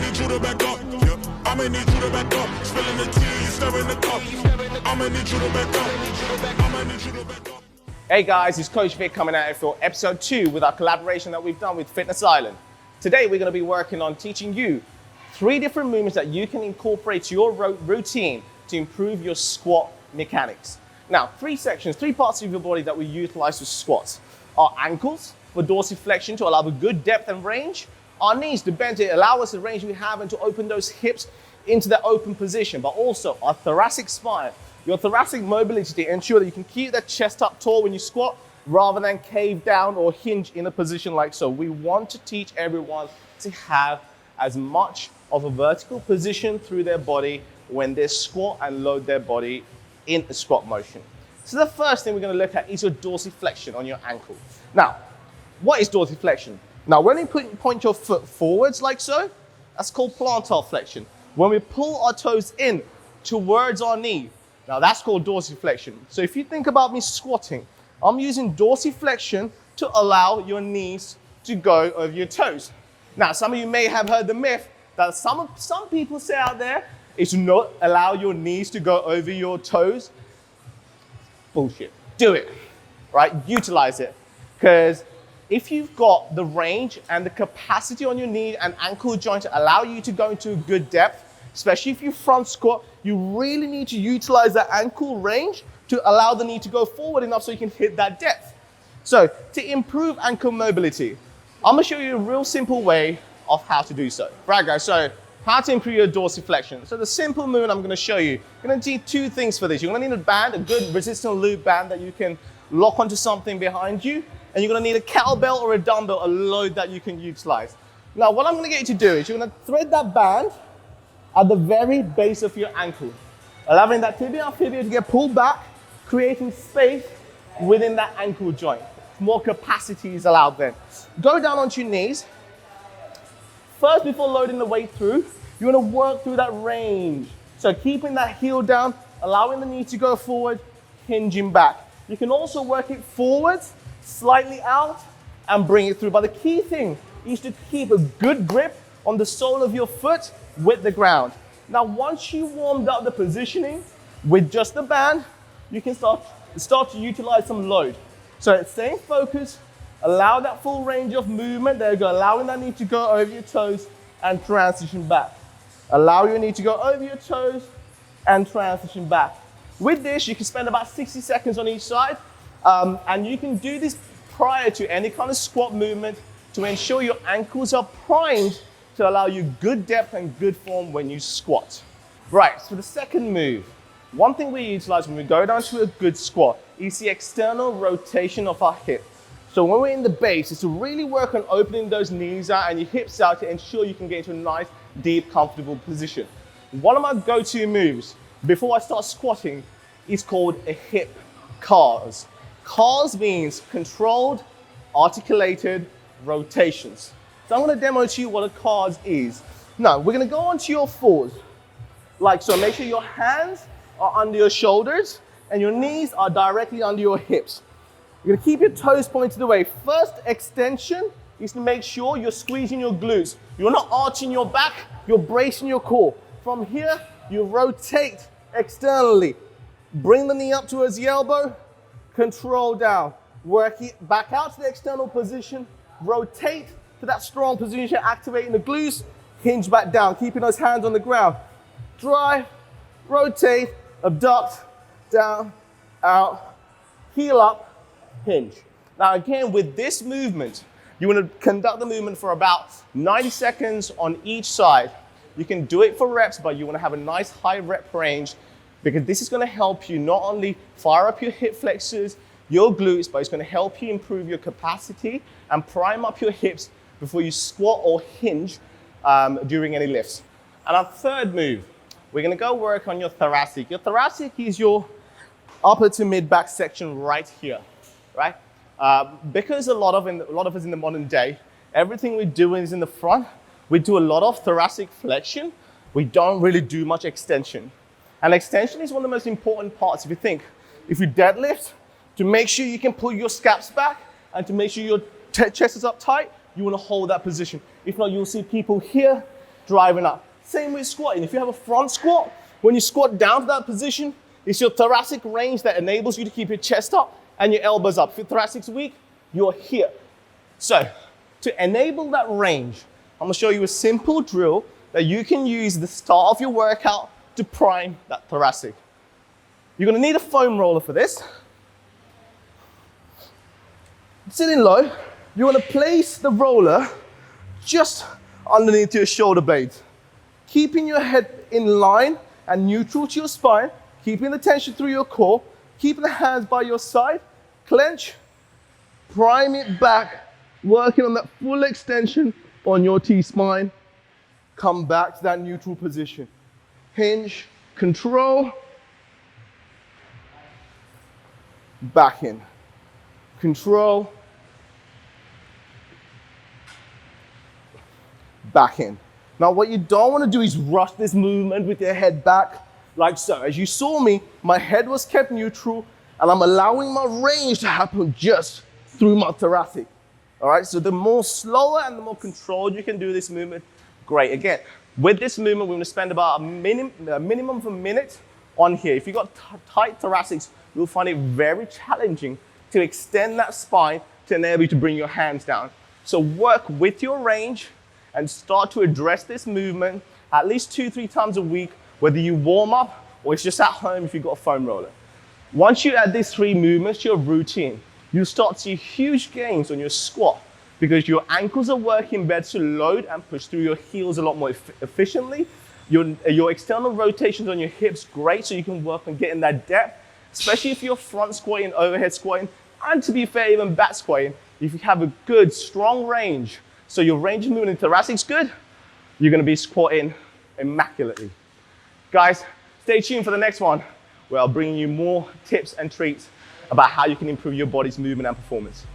need you to back up. Yeah. I'ma need you to back up. Spilling the tea, stirring the cup. I'ma need you to back up. I'ma need you to back up. Hey guys, it's Coach Vic coming at you for episode 2 with our collaboration that we've done with Fitness Island. Today we're going to be working on teaching you 3 different movements that you can incorporate to your routine to improve your squat mechanics. Now, 3 sections, 3 parts of your body that we utilize for squats. Our ankles for dorsiflexion to allow a good depth and range. Our knees to bend to allow us the range we have and to open those hips into that open position. But also our thoracic spine, your thoracic mobility to ensure that you can keep that chest up tall when you squat rather than cave down or hinge in a position like so. We want to teach everyone to have as much of a vertical position through their body when they squat and load their body in a squat motion. So the first thing we're going to look at is your dorsiflexion on your ankle. Now, what is dorsiflexion? Now, when you point your foot forwards like so, that's called plantar flexion. When we pull our toes in towards our knee, now that's called dorsiflexion. So if you think about me squatting, I'm using dorsiflexion to allow your knees to go over your toes. Now, some of you may have heard the myth that some people say out there is to not allow your knees to go over your toes. Bullshit. Do it, right? Utilize it. Because if you've got the range and the capacity on your knee and ankle joint to allow you to go into a good depth, especially if you front squat, you really need to utilize that ankle range to allow the knee to go forward enough so you can hit that depth. So to improve ankle mobility, I'm gonna show you a real simple way of how to do so. Right guys, so how to improve your dorsiflexion. So the simple movement I'm gonna show you, you're gonna need 2 things for this. You're gonna need a band, a good resistant loop band that you can lock onto something behind you, and you're gonna need a kettlebell or a dumbbell, a load that you can utilize. Now what I'm gonna get you to do is you're gonna thread that band at the very base of your ankle, allowing that tibia and fibula to get pulled back, creating space within that ankle joint. More capacity is allowed then. Go down onto your knees. First, before loading the weight through, you want to work through that range. So keeping that heel down, allowing the knee to go forward, hinging back. You can also work it forwards, slightly out, and bring it through. But the key thing is to keep a good grip on the sole of your foot with the ground. Now, once you warmed up the positioning with just the band, you can start to utilize some load. So staying focused, allow that full range of movement. There you go, allowing that knee to go over your toes and transition back. Allow your knee to go over your toes and transition back. With this, you can spend about 60 seconds on each side, and you can do this prior to any kind of squat movement to ensure your ankles are primed to allow you good depth and good form when you squat. Right, so the second move, one thing we utilize when we go down to a good squat is the external rotation of our hip. So when we're in the base, is to really work on opening those knees out and your hips out to ensure you can get into a nice, deep, comfortable position. One of my go-to moves before I start squatting is called a hip cars. Cars means controlled, articulated rotations. So I'm going to demo to you what a cars is. Now, we're going to go onto your fours, like so. Make sure your hands are under your shoulders and your knees are directly under your hips. You're going to keep your toes pointed away. First extension is to make sure you're squeezing your glutes. You're not arching your back, you're bracing your core. From here, you rotate externally. Bring the knee up towards the elbow, control down. Work it back out to the external position, rotate to that strong position, activating the glutes, hinge back down, keeping those hands on the ground. Drive, rotate, abduct, down, out, heel up, hinge. Now again, with this movement, you want to conduct the movement for about 90 seconds on each side. You can do it for reps, but you want to have a nice high rep range because this is going to help you not only fire up your hip flexors, your glutes, but it's going to help you improve your capacity and prime up your hips before you squat or hinge during any lifts. And our third move, we're going to go work on your thoracic. Your thoracic is your upper to mid back section right here, right? Because a lot of us in the modern day, everything we do is in the front. We do a lot of thoracic flexion. We don't really do much extension. And extension is one of the most important parts. If you think, if you deadlift, to make sure you can pull your scaps back and to make sure your chest is up tight, you want to hold that position. If not, you'll see people here driving up. Same with squatting. If you have a front squat, when you squat down to that position, it's your thoracic range that enables you to keep your chest up and your elbows up. If your thoracic's weak, you're here. So to enable that range, I'm gonna show you a simple drill that you can use at the start of your workout to prime that thoracic. You're gonna need a foam roller for this. Sitting low, you wanna place the roller just underneath your shoulder blades, keeping your head in line and neutral to your spine, keeping the tension through your core, keeping the hands by your side, clench, prime it back, working on that full extension on your T-spine. Come back to that neutral position. Hinge, control, back in. Control, back in. Now what you don't want to do is rush this movement with your head back like so. As you saw me, my head was kept neutral and I'm allowing my range to happen just through my thoracic. All right, so the more slower and the more controlled you can do this movement, great. Again, with this movement, we're going to spend about a minimum of a minute on here. If you've got tight thoracics, you'll find it very challenging to extend that spine to enable you to bring your hands down. So work with your range and start to address this movement at least 2-3 times a week, whether you warm up or it's just at home if you've got a foam roller. Once you add these 3 movements to your routine, you'll start to see huge gains on your squat because your ankles are working better to load and push through your heels a lot more efficiently. Your external rotations on your hips, great, so you can work on getting that depth, especially if you're front squatting, overhead squatting, and to be fair, even back squatting. If you have a good, strong range, so your range of movement in thoracic's good, you're gonna be squatting immaculately. Guys, stay tuned for the next one, where I'll bring you more tips and treats about how you can improve your body's movement and performance.